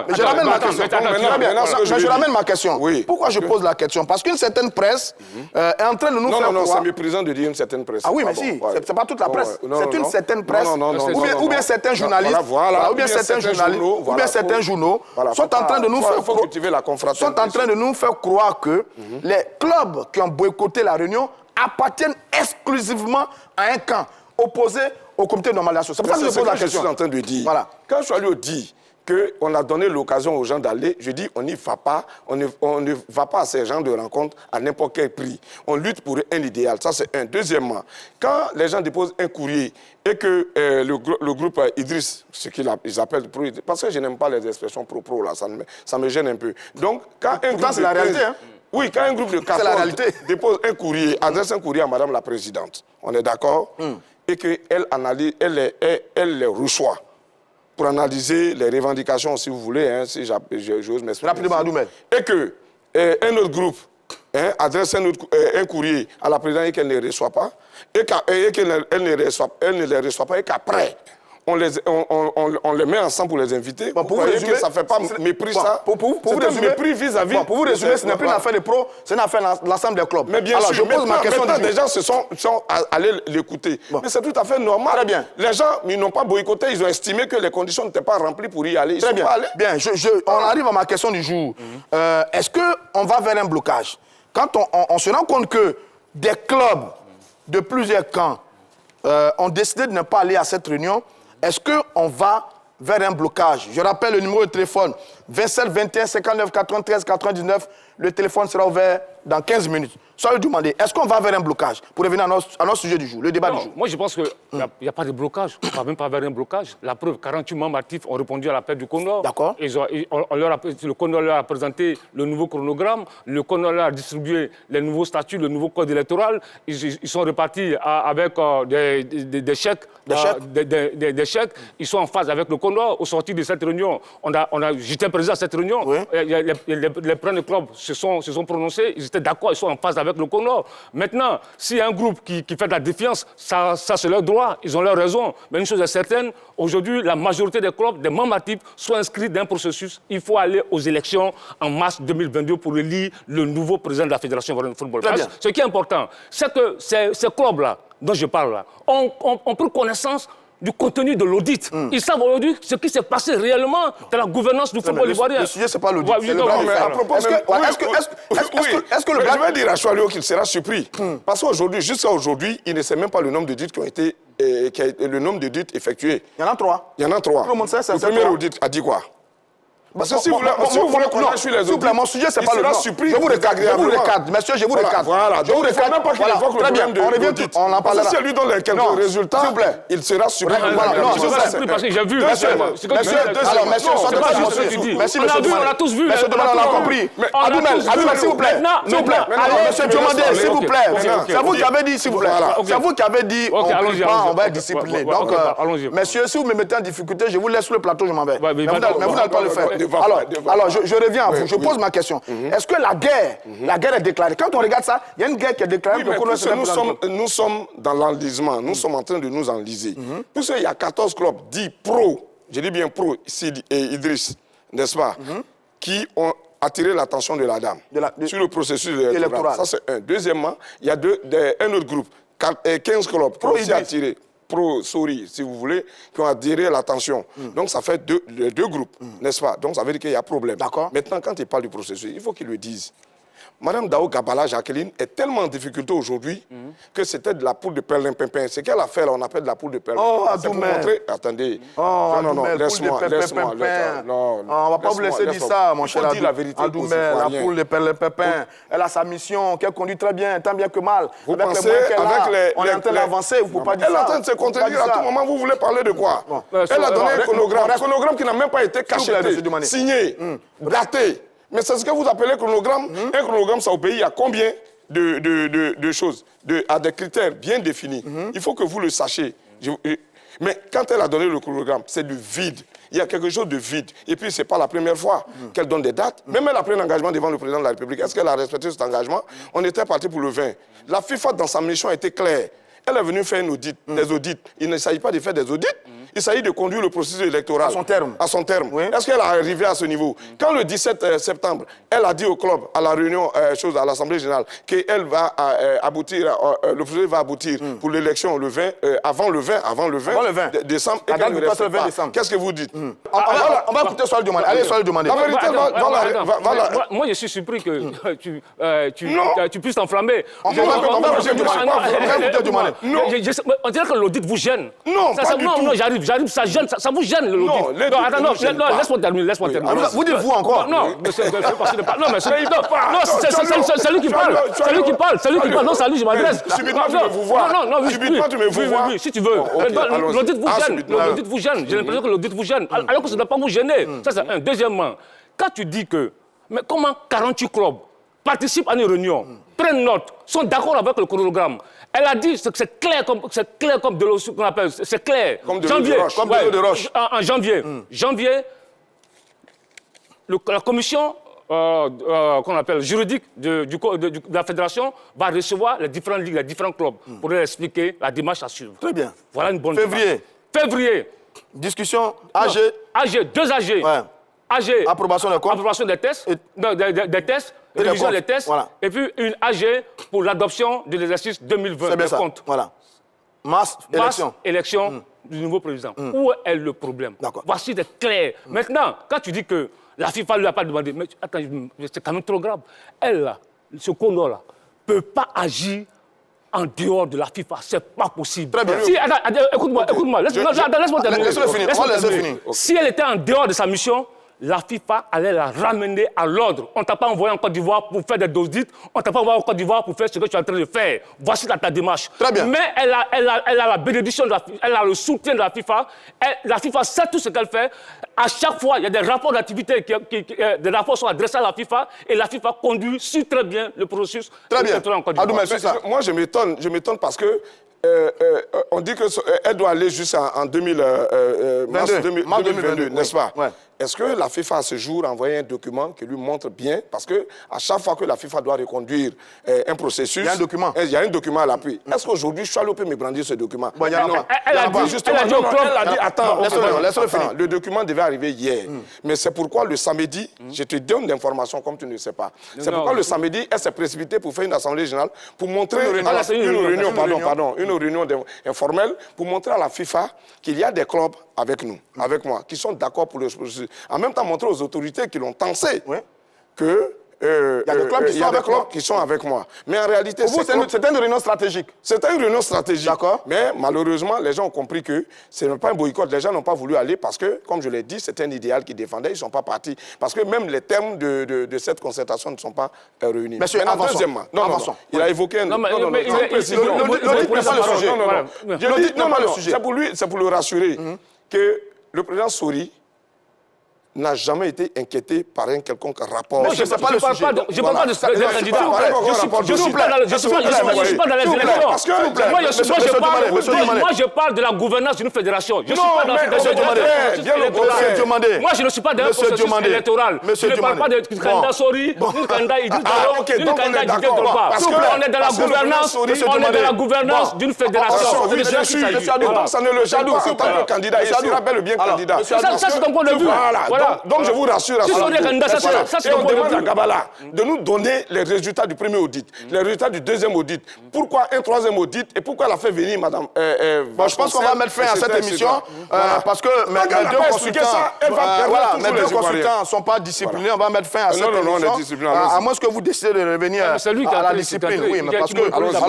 Je ramène ma question. Je ramène ma question. Pourquoi je pose la question? Parce qu'une certaine presse est en train de nous faire croire... Non, c'est méprisant de dire une certaine presse. Ah oui, mais si, c'est pas toute la presse. C'est une certaine presse, ou bien certains journalistes, ou bien certains journalistes, ou bien certains journaux sont en train de nous faire croire que les clubs qui ont boycotté la réunion appartiennent exclusivement à un camp opposé au comité de normalisation. C'est pour ça que je pose la question. Je suis en train de dire. Voilà. Quand je suis allé dit qu'on a donné l'occasion aux gens d'aller, je dis on n'y va pas, on ne va pas à ces gens de rencontre à n'importe quel prix. On lutte pour un idéal, ça c'est un. Deuxièmement, quand les gens déposent un courrier et que le groupe Idriss, ce qu'ils appellent pro, parce que je n'aime pas les expressions pro-pro là, ça me gêne un peu. Donc quand un groupe c'est la réalité, hein? Oui, quand un groupe de 14 dépose un courrier, adresse un courrier à Madame la Présidente, on est d'accord, et qu'elle analyse, elle les reçoit pour analyser les revendications, si vous voulez, hein, si j'ose m'exprimer. Rapidement, Adoumel. Et qu'un autre groupe adresse un courrier à la présidente et qu'elle ne reçoit pas, et qu'elle ne les reçoit pas, et qu'après, on les met ensemble pour les inviter. Bon, pour vous résumer, que ça ne fait pas mépris, ça. Pour vous résumer, mépris vis-à-vis. Pour vous résumer, ce n'est plus une affaire de pro, c'est une affaire de l'ensemble des clubs. Mais bien alors, sûr, je pose ma question. Des gens se sont allés l'écouter. Bon. Mais c'est tout à fait normal. Très bien. Les gens, ils n'ont pas boycotté, ils ont estimé que les conditions n'étaient pas remplies pour y aller. Ils Très bien. Pas allés. Bien, on arrive à ma question du jour. Est-ce qu'on va vers un blocage? Quand on se rend compte que des clubs de plusieurs camps ont décidé de ne pas aller à cette réunion, est-ce qu'on va vers un blocage? Je rappelle le numéro de téléphone 27 21 59 93 99. Le téléphone sera ouvert dans 15 minutes. Soyez demandé, est-ce qu'on va vers un blocage? Pour revenir à notre sujet du jour, le débat du jour. Moi, je pense qu'il n'y a pas de blocage. On ne va même pas vers un blocage. La preuve, 48 membres actifs ont répondu à l'appel du CONOR. D'accord. Le CONOR leur a présenté le nouveau chronogramme. Le CONOR leur a distribué les nouveaux statuts, le nouveau code électoral. Ils sont repartis avec des chèques. Des chèques. Ils sont en phase avec le CONOR. Au sortir de cette réunion, j'étais présent à cette réunion. Oui. Les premiers clubs se sont prononcés. Ils étaient d'accord, ils sont en phase avec le CONOR. Maintenant, s'il y a un groupe qui fait de la défiance, ça c'est leur droit, ils ont leur raison. Mais une chose est certaine, aujourd'hui, la majorité des clubs, des membres actifs, sont inscrits dans un processus. Il faut aller aux élections en mars 2022 pour élire le nouveau président de la Fédération de football. Ce qui est important, c'est que ces clubs-là, dont je parle là, ont pris connaissance du contenu de l'audit. Ils savent aujourd'hui ce qui s'est passé réellement dans la gouvernance du football ivoirien. Le sujet, ce n'est pas l'audit. À propos, est-ce que le gars... Je vais dire à Choualio qu'il sera surpris. Parce qu'aujourd'hui, jusqu'à aujourd'hui, il ne sait même pas le nombre d'audits qui ont été... le nombre d'audits effectués. Il y en a 3. Il y en a 3. Le premier audit a dit quoi? Parce que si vous voulez qu'on aille sur les audits, mon sujet, c'est pas le nom. surpris. Je vous recadre, monsieur, je vous recadre. Voilà, donc il ne faut même pas qu'il évoque le problème de l'audit. On en parlera. Si elle lui donne quelques résultats, il sera surpris. Non, je suis surpris parce que j'ai vu. Monsieur, merci, monsieur. On l'a tous vu. Monsieur Demandé, on l'a compris. Abdoumel, s'il vous plaît. S'il vous plaît. Monsieur Demandé, s'il vous plaît. C'est vous qui avez dit, s'il vous plaît. C'est vous qui avez dit, on va être discipliné. Donc, messieurs, si vous me mettez en difficulté, je vous laisse sur le plateau, je m'en vais. Mais vous n'allez pas le faire. Alors, je reviens à vous. Je pose ma question. Est-ce que la guerre est déclarée? Quand on regarde ça, il y a une guerre qui est déclarée. Nous sommes dans l'enlisement. Nous sommes en train de nous enliser. Puisqu'il y a 14 clubs dits pro, je dis bien pro, Sidi et Idriss, n'est-ce pas, qui ont attiré l'attention de la dame sur le processus électoral. Ça, c'est un. Deuxièmement, il y a un autre groupe, 15 clubs qui ont aussi attiré. Pro-Sori, si vous voulez, qui ont attiré l'attention. Donc, ça fait deux groupes, n'est-ce pas? Donc, ça veut dire qu'il y a problème. Maintenant, quand il parle du processus, il faut qu'il le dise. Madame Dao Gabala Jacqueline est tellement en difficulté aujourd'hui que c'était de la poudre de perlimpinpin. Ce qu'elle a fait, là, on appelle de la poudre de perlimpinpin. Oh, Abdoumel. Attendez. Non, laisse-moi. On ne va pas vous laisser dire ça, mon cher Abdoumel. La poudre de perlimpinpin. Elle a sa mission, qu'elle conduit très bien, tant bien que mal. Vous pensez, avec on est en train d'avancer, vous ne pouvez pas dire ça. Elle est en train de se contredire à tout moment. Vous voulez parler de quoi? Elle a donné un chronogramme qui n'a même pas été cacheté, signé, daté. Mais c'est ce que vous appelez chronogramme. Un chronogramme, ça au pays, il y a combien de choses, à des critères bien définis. Il faut que vous le sachiez. Mais quand elle a donné le chronogramme, c'est du vide. Il y a quelque chose de vide. Et puis, ce n'est pas la première fois qu'elle donne des dates. Même elle a pris un engagement devant le président de la République. Est-ce qu'elle a respecté cet engagement? On était parti pour le 20. La FIFA, dans sa mission, a été claire. Elle est venue faire des audits. Il ne s'agit pas de faire des audits. Il s'agit de conduire le processus électoral. À son terme. Oui. Est-ce qu'elle est arrivée à ce niveau? Quand le 17 septembre, elle a dit au club, à la réunion, à l'Assemblée générale, qu'elle va aboutir, le processus va aboutir pour l'élection le 20, avant le 20 décembre. La date du 20 décembre. Qu'est-ce que vous dites? On va écouter Soal Diomandé. Allez, Soal Diomandé. La vérité va... Moi, je suis surpris que tu puisses t'enflammer. On va écouter Diomandé. Non. On dirait que l'audit vous gêne. Non, pas du tout. Non, j'arrive, ça gêne, ça vous gêne l'audit. Non, laisse-moi terminer. Vous dites vous encore? Non, mais c'est lui qui parle. Non, c'est à lui que je m'adresse. Subitement, tu me vous vois. Non, subitement, tu me vous vois. Oui, si tu veux. L'audit vous gêne. J'ai l'impression que l'audit vous gêne. Alors que ça ne doit pas vous gêner. Ça, c'est un. Deuxièmement, quand tu dis que, mais comment 48 clubs participent à une réunion, prennent note, sont d'accord avec le chronogramme? Elle a dit que c'est clair comme de l'eau, qu'on appelle, c'est clair. Comme de l'eau de roche. Comme de l'eau de roche. En janvier, la commission qu'on appelle juridique de la fédération va recevoir les différentes ligues, les différents clubs pour leur expliquer la démarche à suivre. Très bien. Voilà une bonne Février. Discussion AG. Deux AG. Ouais. AG. Approbation des comptes. Approbation des tests. Des tests. Révision des tests. Voilà. Et puis une AG pour l'adoption de l'exercice 2020 des comptes. Voilà. Mars, élection du nouveau président. Où est le problème? Voici des clairs. Maintenant, quand tu dis que la FIFA ne lui a pas demandé, mais attends, c'est quand même trop grave. Elle, là, ce CONOR-là, ne peut pas agir en dehors de la FIFA. Ce n'est pas possible. Très bien. Si, écoute-moi. Laisse-moi terminer. Laisse-le finir. Si elle était en dehors de sa mission, la FIFA allait la ramener à l'ordre. On ne t'a pas envoyé en Côte d'Ivoire pour faire des audits, on ne t'a pas envoyé en Côte d'Ivoire pour faire ce que tu es en train de faire. Voici ta démarche. Très bien. Mais elle a la bénédiction, elle a le soutien de la FIFA. La FIFA sait tout ce qu'elle fait. À chaque fois, il y a des rapports d'activité, des rapports sont adressés à la FIFA et la FIFA conduit sur très bien le processus. Très bien. En Côte d'Ivoire. Moi, je m'étonne parce que on dit qu'elle doit aller jusqu'en mars 2022, n'est-ce pas? Ouais. Est-ce que la FIFA, à ce jour, a envoyé un document qui lui montre bien? Parce qu'à chaque fois que la FIFA doit reconduire un processus... Il y a un document. Il y a un document à l'appui. Est-ce qu'aujourd'hui, Choualo peut me brandir ce document? Bon, il y a pas. Elle a dit au club... Attends, laisse-le finir. le document devait arriver hier. Mais c'est pourquoi le samedi, je te donne l'information comme tu ne sais pas. C'est pourquoi le samedi, elle s'est précipitée pour faire une assemblée générale, pour montrer une réunion informelle, pour montrer à la FIFA qu'il y a des clubs avec nous, avec moi, qui sont d'accord pour le processus. En même temps, montrer aux autorités qui l'ont tensé que il y a des clubs qui sont avec moi. Mais en réalité, c'était une réunion stratégique. C'était une réunion stratégique. D'accord. Mais malheureusement, les gens ont compris que ce n'est pas un boycott. Les gens n'ont pas voulu aller parce que, comme je l'ai dit, c'était un idéal qu'ils défendaient. Ils ne sont pas partis. Parce que même les termes de cette concertation ne sont pas réunis. Monsieur, avançons. Deuxièmement, il a évoqué Non, c'est pour le rassurer que le président Sori n'a jamais été inquiété par un quelconque rapport. Mais je ne sais pas le sujet. Je ne parle pas de candidat. Je ne suis pas dans les élections. Moi, je parle de la gouvernance d'une fédération. Je ne suis pas dans la fédération électorale. Moi, je ne suis pas dans le processus électoral. Je ne parle pas de candidat Sori, d'une candidat Idriss Diallo, d'une candidat Didier Drogba. On est dans la gouvernance d'une fédération. Ça ne le gêne pas en tant que candidat. Il sera bel et bien candidat. Ça, c'est ton point de vue. Donc je vous rassure. Et on demande à Gabala de nous donner les résultats du premier audit, les résultats du deuxième audit. Pourquoi un troisième audit et pourquoi elle a fait venir Madame je pense qu'on va mettre fin à cette émission parce que mes deux consultants ne sont pas disciplinés. On va mettre fin à cette émission. À moins que vous décidez de revenir à la discipline. Oui, mais parce que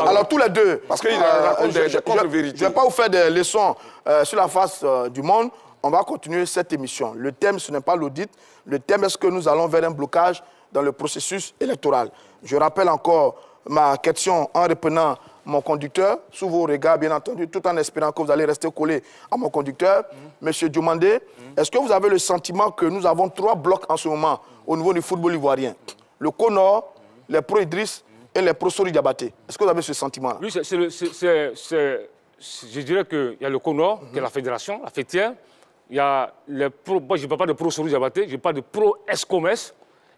alors tous les deux. Parce qu'il raconte des contre-vérités. Je ne vais pas vous faire des leçons sur la face du monde. On va continuer cette émission. Le thème, ce n'est pas l'audit. Le thème, est-ce que nous allons vers un blocage dans le processus électoral? Je rappelle encore ma question en reprenant mon conducteur, sous vos regards, bien entendu, tout en espérant que vous allez rester collé à mon conducteur. Monsieur Diomandé, est-ce que vous avez le sentiment que nous avons 3 blocs en ce moment au niveau du football ivoirien? Le CONOR, les pro-Idriss et les pro-Sori Diabaté. Est-ce que vous avez ce sentiment-là? Oui, je dirais qu'il y a le CONOR, qui est la fédération, la fêtière. Il y a les pro, moi je ne parle pas de pro-Sori Diabaté, je parle de pro-Escomes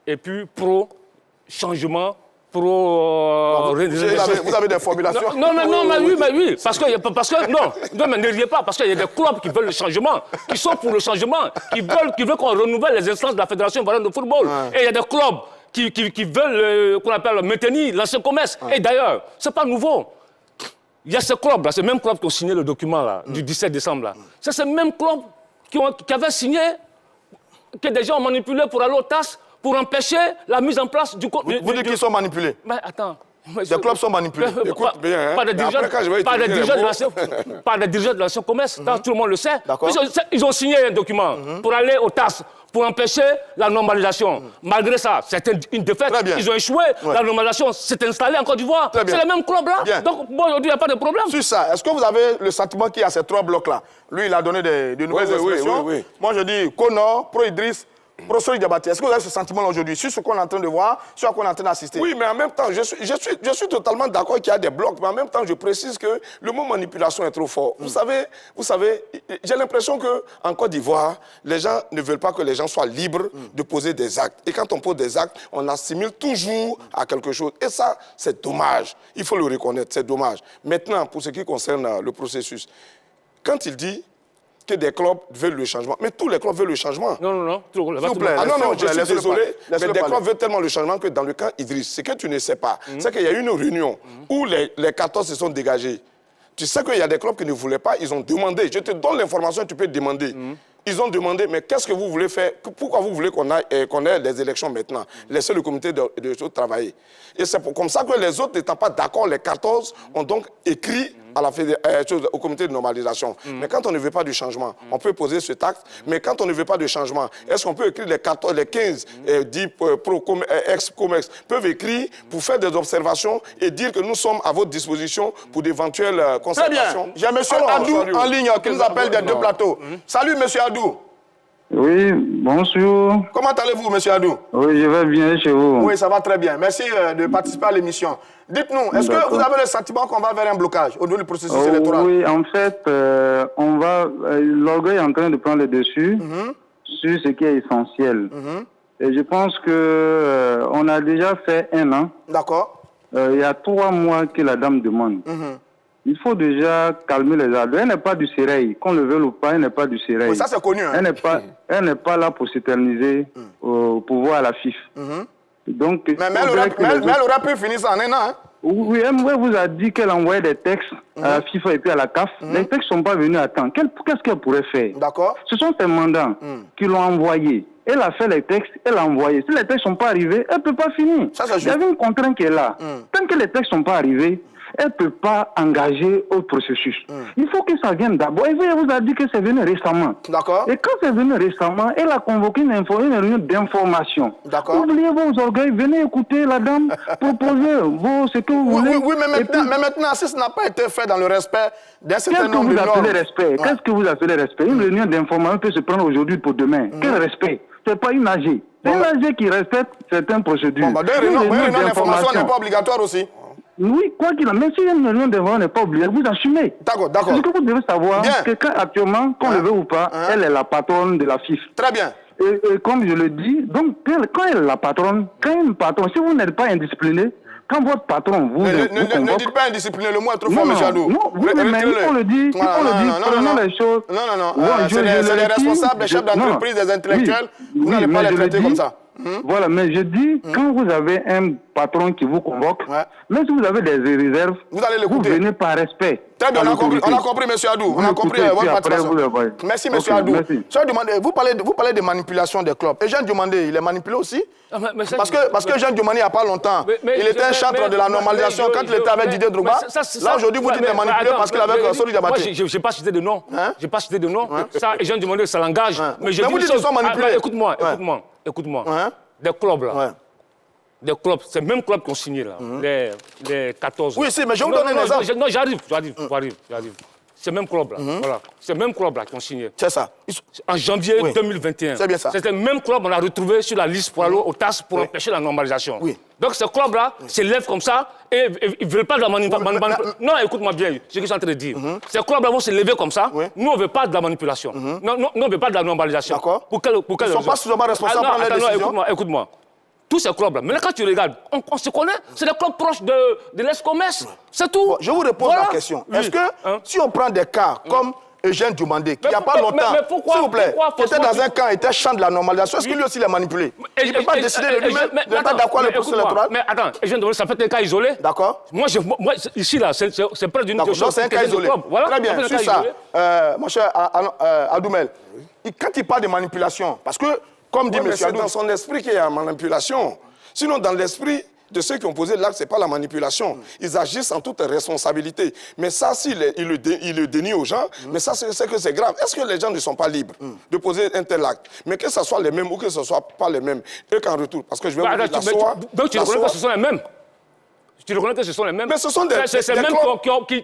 et puis pro-changement, vous avez des formulations? Non, mais oui, parce que non, mais ne riez pas, parce qu'il y a des clubs qui veulent le changement, qui sont pour le changement, qui veulent qu'on renouvelle les instances de la Fédération ivoirienne de football. Et il y a des clubs qui veulent, qu'on appelle, maintenir l'ancien commerce. Et d'ailleurs, ce n'est pas nouveau. Il y a ces clubs-là, ces mêmes clubs qui ont signé le document là, du 17 décembre. Là. C'est ces mêmes clubs qui avaient signé, que des gens ont manipulé pour aller au TAS, pour empêcher la mise en place du... Vous dites qu'ils sont manipulés? Mais attends... Les clubs sont manipulés. Écoute bien, pas des dirigeants de l'ancien commerce, tout le monde le sait. Ils ont signé un document pour aller au TAS, pour empêcher la normalisation. Malgré ça, c'était une défaite. Ils ont échoué. La normalisation s'est installée en Côte d'Ivoire. C'est les mêmes clubs-là. Donc, aujourd'hui, il n'y a pas de problème. Sur ça, est-ce que vous avez le sentiment qu'il y a ces 3 blocs-là? Lui, il a donné de nouvelles expressions. Moi, je dis CONOR, pro-Idriss, pro-Sori Diabaté. Est-ce que vous avez ce sentiment aujourd'hui sur ce qu'on est en train de voir, sur ce qu'on est en train d'assister? Oui, mais en même temps, je suis totalement d'accord qu'il y a des blocs, mais en même temps, je précise que le mot manipulation est trop fort. Vous savez, j'ai l'impression qu'en Côte d'Ivoire, les gens ne veulent pas que les gens soient libres de poser des actes. Et quand on pose des actes, on assimile toujours à quelque chose. Et ça, c'est dommage. Il faut le reconnaître, c'est dommage. Maintenant, pour ce qui concerne le processus, quand il dit que des clubs veulent le changement. Mais tous les clubs veulent le changement. Non. S'il vous plaît. Je suis désolé. Mais des clubs veulent tellement le changement que dans le camp Idriss, ce que tu ne sais pas, c'est qu'il y a eu une réunion où les 14 se sont dégagés. Tu sais qu'il y a des clubs qui ne voulaient pas, ils ont demandé. Je te donne l'information, tu peux demander. Ils ont demandé, mais qu'est-ce que vous voulez faire? Pourquoi vous voulez qu'on ait les élections maintenant? Laissez le comité de travailler. Et c'est comme ça que les autres, n'étant pas d'accord, les 14, ont donc écrit au comité de normalisation. Mais quand on ne veut pas du changement, on peut poser ce acte. Mais quand on ne veut pas de changement, est-ce qu'on peut écrire les 15 ex-COMEX peuvent écrire pour faire des observations et dire que nous sommes à votre disposition pour d'éventuelles concertations. Très bien. J'ai M. Adou en ligne qui nous appelle des deux plateaux. Salut, M. Adou. Oui, bonjour. Comment allez-vous, M. Adou? Oui, je vais bien chez vous. Oui, ça va très bien. Merci de participer à l'émission. Dites-nous, est-ce que vous avez le sentiment qu'on va vers un blocage au niveau du processus électoral? Oui, en fait, l'orgueil est en train de prendre le dessus sur ce qui est essentiel. Et je pense que on a déjà fait 1 an. D'accord. Il y a 3 mois que la dame demande. Il faut déjà calmer les ardeurs. Elle n'est pas du sérail. Qu'on le veuille ou pas, elle n'est pas du sérail. Oui, ça c'est connu. Hein? Elle n'est pas là pour s'éterniser au pouvoir à la FIF. Donc, mais elle aurait pu finir ça en 1 an. Hein? Oui, elle vous a dit qu'elle envoyait des textes à la FIFA et puis à la CAF. Les textes ne sont pas venus à temps. Qu'est-ce qu'elle pourrait faire? D'accord. Ce sont ses mandants qui l'ont envoyé. Elle a fait les textes, elle a envoyé. Si les textes ne sont pas arrivés, elle ne peut pas finir. Il y avait une contrainte qui est là. Tant que les textes ne sont pas arrivés, elle ne peut pas engager au processus. Il faut que ça vienne d'abord. Elle vous a dit que c'est venu récemment. D'accord. Et quand c'est venu récemment, elle a convoqué une réunion d'information. D'accord. Oubliez vos orgueils, venez écouter la dame, proposer ce que vous voulez. Oui, mais maintenant, si ça n'a pas été fait dans le respect d'un certain nombre de normes... Qu'est-ce que vous appelez respect? Une réunion d'information peut se prendre aujourd'hui pour demain. Quel respect? Ce n'est pas une AG. C'est une AG qui respecte certaines procédures. Une réunion d'information n'est pas obligatoire aussi. Oui, quoi qu'il en soit, mais si une réunion d'information n'est pas obligatoire, vous assumez. D'accord. Ce que vous devez savoir, c'est qu'actuellement, qu'on le veut ou pas, elle est la patronne de la FIF. Très bien. Et comme je le dis, donc quand elle est la patronne, si vous n'êtes pas indiscipliné, quand votre patron vous... Ne dites pas indiscipliné, le mot est trop fort, M. Adou. Non, mais il faut le dire, prenons les choses... Non, c'est des responsables, des chefs d'entreprise, des intellectuels, vous n'allez pas les traiter comme ça. Voilà, mais je dis, quand vous avez un patron qui vous convoque, même si vous avez des réserves, vous venez par respect. Très bien, on a compris, M. Adou. On a compris votre participation. Merci, M. Adou. Vous parlez de manipulation des clubs. Et Jean Diomandé, il est manipulé aussi? Parce que Jean Diomandé, il n'y a pas longtemps, il était un chantre de la normalisation quand il était avec Didier Drogba. Là, aujourd'hui, vous dites qu'il est manipulé parce qu'il est avec Sori Diabaté. Moi, je n'ai pas cité de nom. Je n'ai pas cité de nom. Ça, Jean Diomandé, ça l'engage. Mais vous dites qu'ils sont manipulés. Écoute-moi. Des clubs, là. Des clubs, c'est le même club qui ont signé, là. Les 14. Oui, si, mais je vous donne un exemple. Non, j'arrive. C'est le même club, là. Voilà. C'est le même club, là, qui ont signé. C'est ça. En janvier 2021. C'est bien ça. C'était le même club qu'on a retrouvé sur la liste pour aller au TAS pour empêcher la normalisation. Donc, ce club-là s'élève comme ça et ils ne veulent pas de la manipulation. Non, écoute-moi bien, ce que je suis en train de dire. Ces clubs-là vont se lever comme ça. Nous, on ne veut pas de la manipulation. Non, on ne veut pas de la normalisation. D'accord. Pour quelle Ils ne sont pas suffisamment responsables pour prendre les décisions. Écoute-moi. Tous ces clubs-là. Mais là, quand tu regardes, on se connaît. C'est des clubs proches de l'Escomès. C'est tout. Bon, je vous repose la question. Est-ce que si on prend des cas comme Eugène Diomandé, qui il n'y a pas longtemps, s'il vous plaît, qui était dans un camp, était champ de la normalisation, est-ce que lui aussi l'a manipulé? Il ne peut pas décider de lui-même de ne pas d'accord avec le processus électoral? Mais attends, Eugène Diomandé, ça fait un cas isolé. D'accord. Moi, ici, là, c'est près d'une question. C'est un cas isolé. Très bien. Sur ça, mon cher Adoumel, quand il parle de manipulation, parce que comme dit M. Adou, c'est dans son esprit qu'il y a manipulation. Sinon, dans l'esprit de ceux qui ont posé l'acte, ce n'est pas la manipulation. Ils agissent en toute responsabilité. Mais ça, s'il le dénie aux gens, mais ça, c'est que c'est grave. Est-ce que les gens ne sont pas libres de poser un tel acte? Mais que ce soit les mêmes ou que ce ne soit pas les mêmes, eux qu'en retour, parce que je vais vous dire, donc tu reconnais que ce sont les mêmes? Tu reconnais que ce sont les mêmes? Mais ce sont des mêmes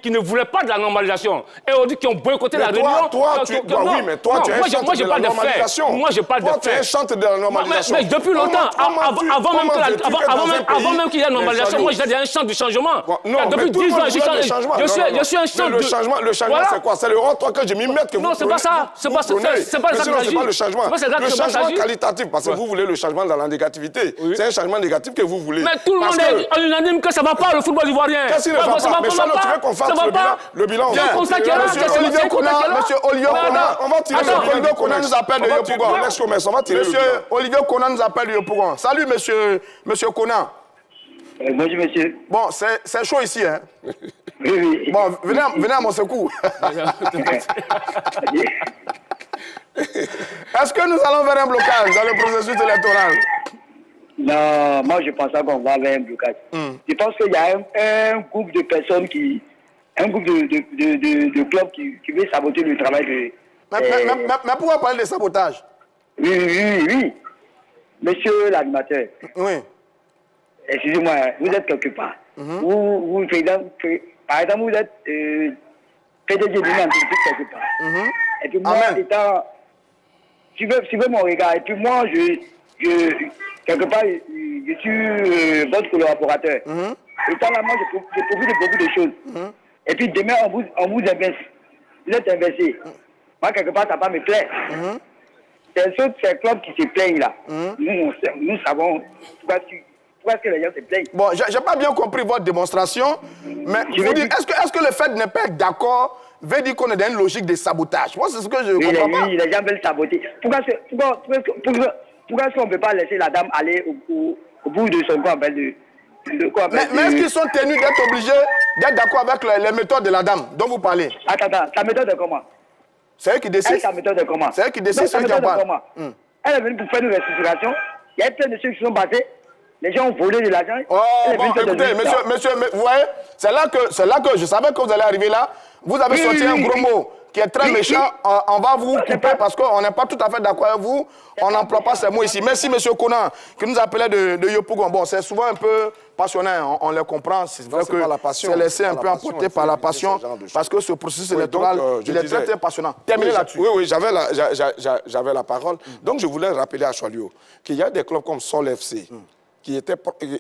qui ne voulaient pas de la normalisation. Et on dit qu'ils ont boycotté la réunion. Oui, mais toi, tu es un chantre de la normalisation. Moi, je parle de faits. Tu es un chantre de la normalisation. Mais depuis longtemps, avant même qu'il y ait la normalisation, moi, j'étais un chantre du changement. Depuis 10 ans, je suis un chantre du changement. Le changement, c'est quoi? C'est le rang, toi, que je m'y mette que vous... Non, c'est pas ça. C'est pas ça c'est pas le changement. Le changement qualitatif, parce que vous voulez le changement dans la négativité. C'est un changement négatif que vous voulez. Mais tout le monde est unanime que ça va pas, le football ivoirien. Qu'est-ce qu'il ne va pas? Mais ça, tu veux qu'on fasse le bilan? Monsieur Olivier Konan, on va tirer le Olivier Konan nous appelle de Yopougon. Monsieur Olivier Konan nous appelle de Yopougon. Salut, monsieur Konan. Bonjour, monsieur. Bon, c'est chaud ici, hein? Oui. Bon, venez à mon secours. Est-ce que nous allons vers un blocage dans le processus électoral? Non, moi je pense qu'on va vers un blocage. Je pense qu'il y a un groupe de personnes qui un groupe de clubs qui veut saboter le travail de... Mais pourquoi parler de sabotage? Oui. Monsieur l'animateur. Oui. Excusez-moi, vous êtes quelque part. Vous, par exemple, vous êtes PDG d'une entreprise quelque part. Et puis moi, étant... Suivez mon regard. Et puis moi, quelque part, je suis votre collaborateur. Étant là, moi, je profite de beaucoup de choses. Et puis demain, on vous inverse. Vous êtes inversé. Moi, quelque part, ça va me plaire. C'est ces clubs qui se plaignent là. Nous savons pourquoi est-ce que les gens se plaignent. Bon, j'ai pas bien compris votre démonstration, mais est-ce que le fait de ne pas être d'accord veut dire qu'on est dans une logique de sabotage? Moi, c'est ce que je comprends pas. Oui, les gens veulent saboter. Pourquoi est-ce qu'on ne peut pas laisser la dame aller au bout de son corps? Mais est-ce qu'ils sont tenus d'être obligés d'être d'accord avec les méthodes de la dame dont vous parlez? Attends, sa méthode est comment? C'est elle qui décide. Sa méthode est comment? C'est elle qui décide, c'est elle qui en parle. Elle est venue pour faire une restitution. Il y a plein de choses qui sont passées. Les gens ont volé de l'argent. Oh, bon, écoutez, monsieur, vous voyez, c'est là que je savais que vous allez arriver là. Vous avez sorti un gros mot qui est très méchant. On va vous couper parce qu'on n'est pas tout à fait d'accord avec vous. On n'emploie pas ces mots ici. Merci, monsieur Conan, qui nous appelait de Yopougon. Bon, c'est souvent un peu passionnant, on le comprend. C'est vrai que c'est laissé un peu emporter par la passion parce que ce processus électoral, il est très, très passionnant. Terminez là-dessus. Oui, j'avais la parole. Donc, je voulais rappeler à Choilio qu'il y a des clubs comme Sol FC, qui étaient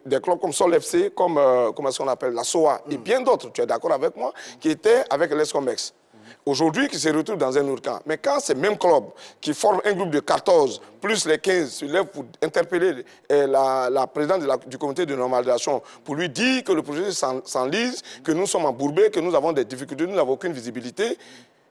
des clubs comme Sol FC, comme comment est-ce qu'on appelle la SOA, et bien d'autres, tu es d'accord avec moi, qui étaient avec l'Escomex. Aujourd'hui, qui se retrouvent dans un autre camp. Mais quand ces mêmes clubs qui forment un groupe de 14, plus les 15, se lèvent pour interpeller la présidente du comité de normalisation, pour lui dire que le projet s'enlise, que nous sommes embourbés, que nous avons des difficultés, nous n'avons aucune visibilité,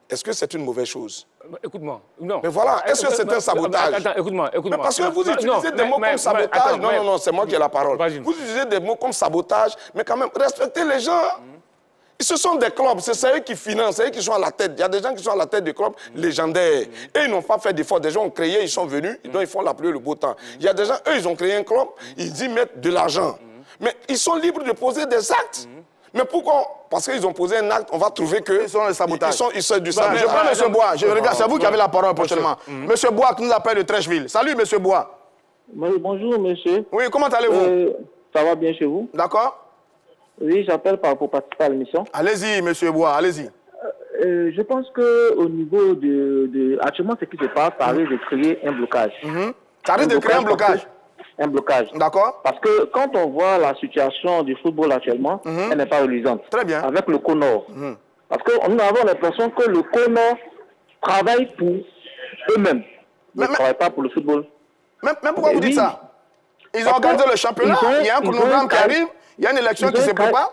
est-ce que c'est une mauvaise chose? Écoute-moi, non. Mais voilà, est-ce que c'est un sabotage? Attends, écoute-moi. Mais parce que vous utilisez des mots comme sabotage. Non, c'est moi qui ai la parole. Vous utilisez des mots comme sabotage, mais quand même, respectez les gens. Ce sont des clubs, c'est eux qui financent, c'est eux qui sont à la tête. Il y a des gens qui sont à la tête des clubs légendaires. Et ils n'ont pas fait d'efforts. Des gens ont créé, ils sont venus, donc ils font la pluie et le beau temps. Il y a des gens, eux, ils ont créé un club, ils y mettent de l'argent. Mais ils sont libres de poser des actes. Mais pourquoi? Parce qu'ils ont posé un acte, on va trouver que... Ils sont le sabotage. Ils sont du sabotage. Je prends M. Bois, je reviens, c'est vous qui avez la parole prochainement. M. Bois qui nous appelle de Trècheville. Salut M. Bois. Oui, bonjour monsieur. Oui, comment allez-vous? Ça va bien chez vous? D'accord. Oui, j'appelle pour participer à l'émission. Allez-y M. Bois, allez-y. Je pense qu'au niveau actuellement, ce qui se passe, ça risque de créer un blocage. Ça risque de créer un blocage? Un blocage. D'accord. Parce que quand on voit la situation du football actuellement, elle n'est pas reluisante. Très bien. Avec le CONOR. Parce que nous avons l'impression que le CONOR travaille pour eux-mêmes. Ils ne travaillent pas pour le football. Mais pourquoi vous dites ça? Ils ont organisé le championnat, il y a un chronogramme qui arrive, il y a une élection qui se prépare.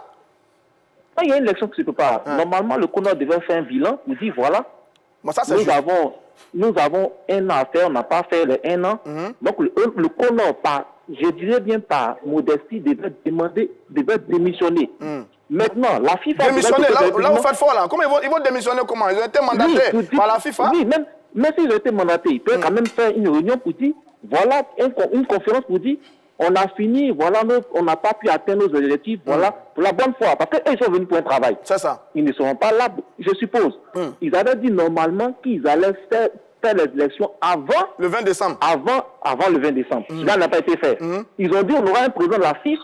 Il y a une élection qui se prépare. Normalement, le CONOR devait faire un bilan pour dire voilà, bon, ça, nous avons un an à faire, on n'a pas fait les 1 an. Donc le CONOR, je dirais bien par modestie, devait démissionner. Maintenant, la FIFA... Démissionner, là vous faites fort là. Comment ils vont démissionner comment? Ils ont été mandatés par la FIFA? Oui, même s'ils ont été mandatés, ils peuvent quand même faire une réunion pour dire, voilà, une conférence pour dire, on a fini, voilà, on n'a pas pu atteindre nos objectifs, voilà, pour la bonne fois. Parce qu'eux, ils sont venus pour un travail. C'est ça. Ils ne seront pas là, je suppose. Ils avaient dit normalement qu'ils allaient faire les élections avant... Le 20 décembre. Avant le 20 décembre. Cela n'a pas été fait. Ils ont dit on aura un président de la FIFA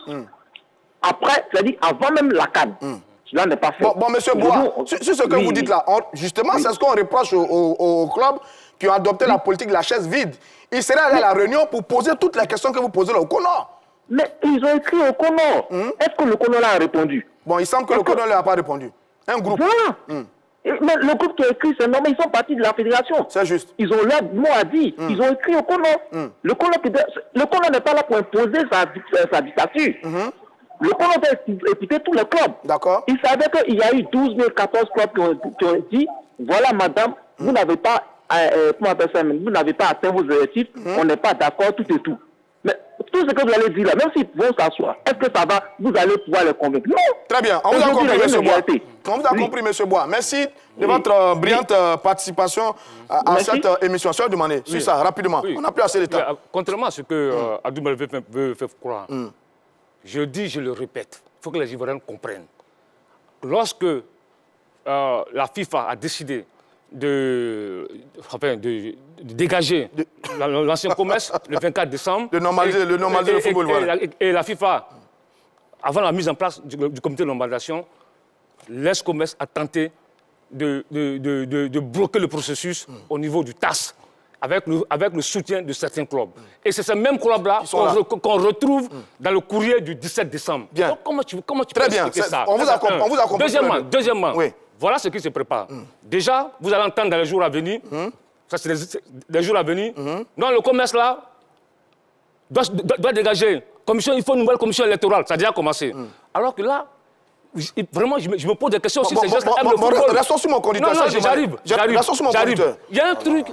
après, c'est-à-dire avant même la CAN. Cela n'est pas fait. Bon, monsieur Bois, sur ce que vous dites là, justement, c'est ce qu'on reproche aux clubs qui ont adopté la politique de la chaise vide. Ils seraient allés à la réunion pour poser toutes les questions que vous posez là au CONOR. Mais ils ont écrit au CONOR. Est-ce que le CONOR a répondu? Bon, il semble que le CONOR ne leur a pas répondu. Un groupe. Voilà. Mais le groupe qui a écrit, c'est normal, ils sont partis de la fédération. C'est juste. Ils ont leur mot à dire. Ils ont écrit au CONOR. Le CONOR n'est pas là pour imposer sa dictature. Le CONOR doit écouter tous les clubs. D'accord. Ils savaient qu'il y a eu 12 000, 14 clubs qui ont dit, voilà madame, vous n'avez pas, vous n'avez pas atteint vos objectifs, on n'est pas d'accord, tout et tout. Mais tout ce que vous allez dire là, même s'ils vont s'asseoir, est-ce que ça va, vous allez pouvoir les convaincre? Non. Très bien, on vous a compris, M. Bois. On vous a compris, M. Bois. Merci de votre brillante participation à cette émission. Je vais demander, sur ça, rapidement. On n'a plus assez de temps. Contrairement à ce que Adoumel veut faire croire, je dis, je le répète, il faut que les Ivoiriens comprennent. Lorsque la FIFA a décidé de dégager l'ancien commerce le 24 décembre. De normaliser le football. Voilà. Et la FIFA, avant la mise en place du comité de normalisation, l'ex-commerce a tenté de bloquer le processus au niveau du TAS, avec le soutien de certains clubs. Et c'est ces mêmes clubs-là qu'on retrouve dans le courrier du 17 décembre. Bien. Donc, comment tu Très peux bien. expliquer ça? On vous a compris. Deuxièmement, oui. Voilà ce qui se prépare. Déjà, vous allez entendre dans les jours à venir, ça c'est les jours à venir, non, le commerce là doit dégager. Il faut une nouvelle commission électorale, ça a déjà commencé. Alors que là, vraiment, je me pose des questions si ces gens aiment le football. Restons sur mon conducteur. Non, j'arrive. Il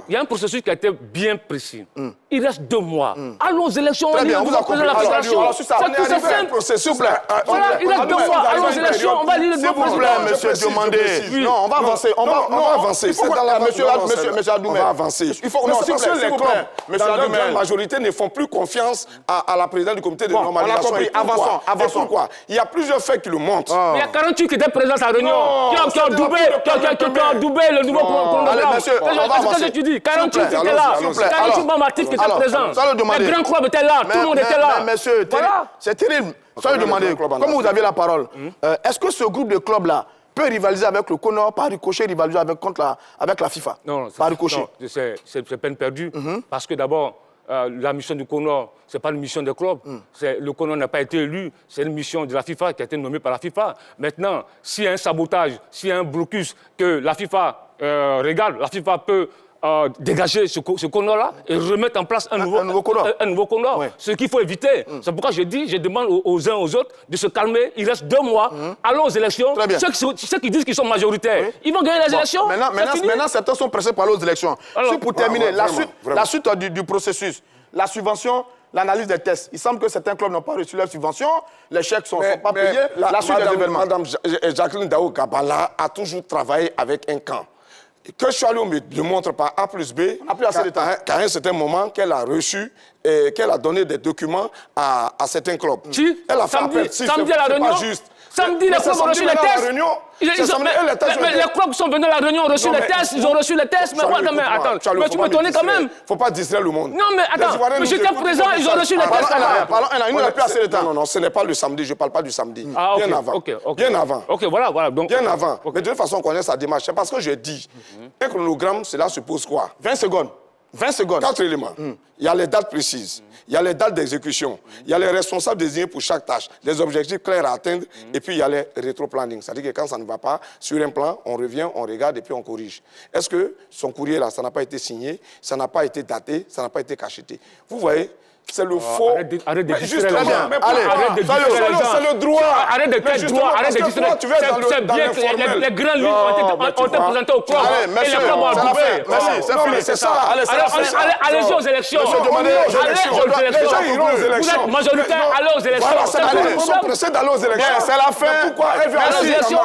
y a un processus qui a été bien précis. Il reste 2 mois. Allons aux élections. Très bien, on vous a compris. Alors, sur ça, on est arrivé à un processus. Voilà, il reste 2 mois. Allons aux élections. On va lire le S'il vous plaît, monsieur Diomandé. Non, on va avancer. On va avancer. Monsieur Adoumel. On va avancer. Il faut les clubs, dans leur grande majorité, ne font plus confiance à la présidente du comité de normalisation. On a compris. Avançons. Pourquoi? Il y a plusieurs faits qui le montrent. Il y a 48 qui étaient présents à la réunion, qui ont doublé le nouveau chronogramme. Allez, monsieur, on va avancer. Qu'est-ce que tu dis? 48 qui étaient là, 48 membres actifs qui étaient présents. Les grands clubs étaient là, tout le monde était là. Mais monsieur, c'est terrible. Ça, je demandais, comme vous avez la parole, est-ce que ce groupe de clubs-là peut rivaliser avec le CONOR, par ricochet, rivaliser avec la FIFA? Non, par ricochet. C'est peine perdue, parce que d'abord, la mission du CONOR, ce n'est pas une mission des clubs. Le CONOR n'a pas été élu, c'est une mission de la FIFA qui a été nommée par la FIFA. Maintenant, s'il y a un sabotage, s'il y a un blocus que la FIFA regarde, la FIFA peut dégager ce CONOR-là et remettre en place un nouveau CONOR. Oui. Ce qu'il faut éviter. C'est pourquoi je demande aux uns aux autres de se calmer. Il reste 2 mois. Allons aux élections. Ceux qui disent qu'ils sont majoritaires, ils vont gagner les élections. Maintenant, certains sont pressés pour aller aux élections. Alors, pour terminer, la suite du processus, la subvention, l'analyse des tests. Il semble que certains clubs n'ont pas reçu leur subvention, les chèques ne sont pas payés. La suite des événements. Madame Jacqueline Daou Kabala a toujours travaillé avec un camp. Que je suis allé me montre par A plus B, qu'à un certain moment, qu'elle a reçu, qu'elle a donné des documents à certains clubs. Elle a fait appel. Samedi à la réunion, samedi, les clubs ont reçu les tests. Mais les clubs sont venus à la réunion, ont reçu les tests, ils ont reçu les tests. Mais attends, mais tu m'étonnes quand même. Il ne faut pas distraire le monde. Non, mais attends, mais j'étais présent, ils ont reçu les tests. Il n'a plus assez de temps. Non, ce n'est pas le samedi, je ne parle pas du samedi. Bien avant. Bien avant. Ok, voilà. Bien avant. Mais de toute façon, on connaît sa démarche. C'est parce que je dis, un chronogramme, cela suppose quoi? 20 secondes. 20 secondes. 4 éléments. Il y a les dates précises, il y a les dates d'exécution, il y a les responsables désignés pour chaque tâche, les objectifs clairs à atteindre, et puis il y a les rétro-planning. C'est-à-dire que quand ça ne va pas, sur un plan, on revient, on regarde et puis on corrige. Est-ce que son courrier là, ça n'a pas été signé, ça n'a pas été daté, ça n'a pas été cacheté? Vous voyez? C'est le faux. Arrête de distraire les gens. C'est le droit. Arrête de droit. Arrête de distraire. C'est bien que les grands livres ont été présentés au club. Et les clubs ont adoublé. Merci, c'est ça. Allez-y aux élections. Vous êtes majoritaire, allez aux élections. Ils sont pressés d'aller aux élections. C'est la fin. Pourquoi elle veut aller aux élections?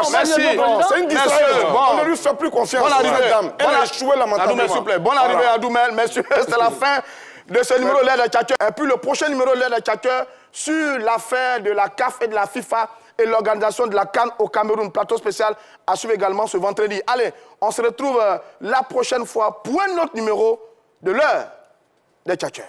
C'est une distraction. On ne lui fait plus confiance. Bonne arrivée. Elle a échoué lamentablement. Bonne arrivée à Doumel. Messieurs, c'est la fin de ce numéro L'air des Tchatcheurs. Et puis le prochain numéro L'air des Tchatcheurs sur l'affaire de la CAF et de la FIFA et l'organisation de la CAN au Cameroun. Plateau spécial à suivre également ce vendredi. Allez, on se retrouve la prochaine fois pour un autre numéro de L'heure des Tchatcheurs.